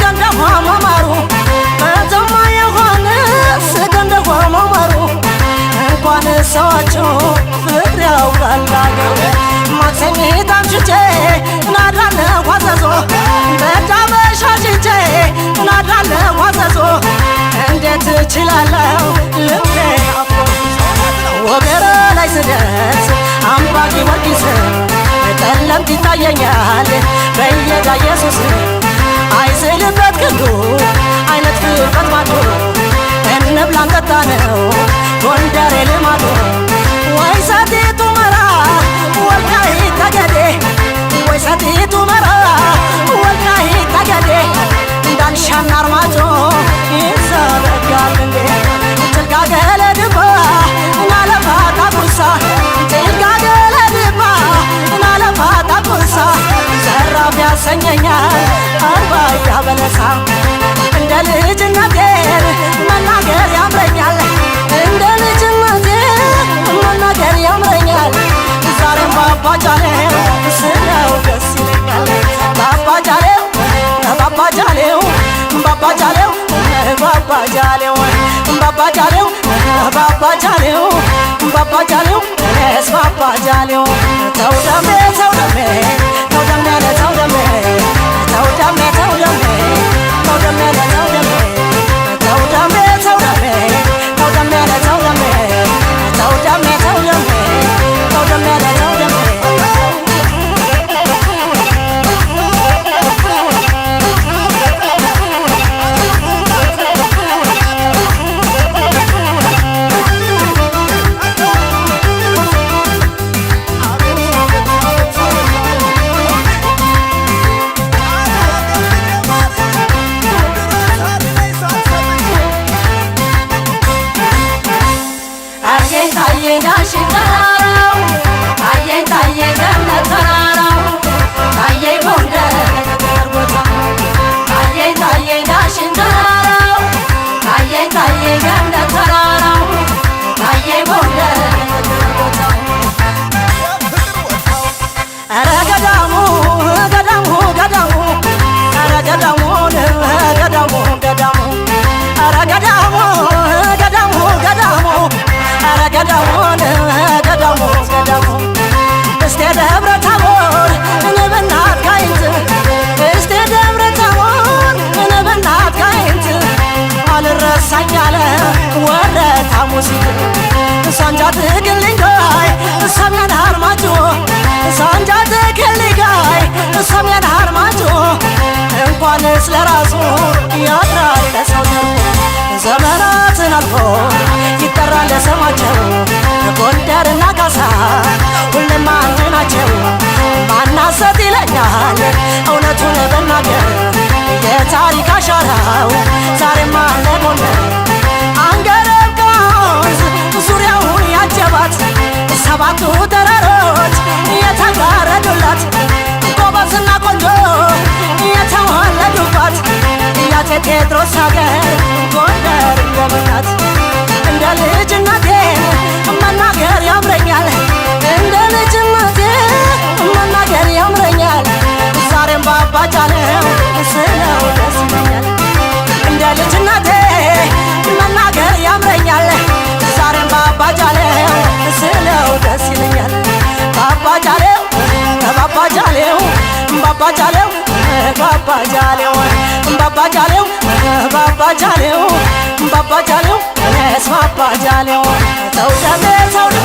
ገንደኋ መማሩ ከተማ ዮሐንስ ገንደኋ መማሩ እንኳን ሰዋቸው ፍቅር ያውቃል አገሩ ማክሰኝት አምሽቼ እናድራለሁ አዘዞ በዳበሻሽቼ እናድራለሁ አዘዞ እንዴት እችላለሁ ልቤ ወገረ ላይ ስደርስ አምባ ጊዮርጊስ ጠለምት ይታየኛል በየዳ ኢየሱስ አይስልበት ክንዱ አይነት ፍቅረት ማዶ እንብላ እንጠጣ ነው ጎንደሬ ልማዶ ወይ ሰቲት ሁመራ ወልቃይት ጠገዴ ወይ ሰቲት ሁመራ ወልቃይት ጠገዴ እንዳንሻና አርማጮ ይዘረጋል እንዴ ጭልጋ ገለድባ እናለፋታ ቁርሳ ጭልጋ ገለድባ እናለፋታ ቁርሳ ዘራፍ ያሰኘኛል አርባያ በለሳ እንደ ልጅነቴን መናገር ያምረኛል እንደ ልጅነቴን መናገር ያምረኛል ዛሬም ባባጃሌው ስለው ደስ ይለኛል ባባጃሌው ባባጃሌው ባባጃሌው ባባጃሌው ባባጃሌው ባባጃሌው ባባጃሌው እኔስ ባባጃሌው ተውደሜ ተውደሜ ተውደሜ ተውደሜ ተውደሜ ተውደሜ ተውደሜ ተውደሜ ተውደሜ ተውደሜ ተውደሜ ተውደሜ ተውደሜ ተውደሜ ተውደሜ ተውደሜ እስቴ ደብረ ታቦር እንብናት ጋይንት እስቴ ደብረ ታቦር እንብናት ጋይንት አልረሳኝ አለ ወረታ ሙዚት ሳንጃ ትግልኛይ ሰሜን አርማጭሆ ሳንጃ ትግልኛይ ሰሜን አርማጭሆ እንኳንስ ለራሱ ያድራል ለሰው ዘመናትን አልፎ ይጠራል ለስማቸው ጎንደርና ካሳ ሁሌም አንድ ናቸው ማናሰት ይለኛል እውነቱን በናገር የታሪክ አሻራው ዛሬም አለ ጎንደር አንገረብ ወንዝ ዙሪያውን ያጀባት ሰባቱ ተራሮች የተጋረዱላት ጎበዝና ቆንጆ የተዋለዱባት ያፄ ቴዎድሮስ ሀገር ጎንደር እንደምናት እንደ ልጅነቴ መናገር ያምረኛል እንደ ልጅነቴ መናገር ያምረኛል ዛሬም ባባጃሌው ስለው ደስ ይለኛል እንደ ልጅነቴ መናገር ያምረኛል ዛሬም ባባጃሌው ስለው ደስ ይለኛል ባባጃሌው ባባጃሌው ባባጃሌው ባባጃሌው ባባጃሌው ባባጃሌው ባባጃሌው እኔስ ባባጃሌው ተውደሜ ተውደሜ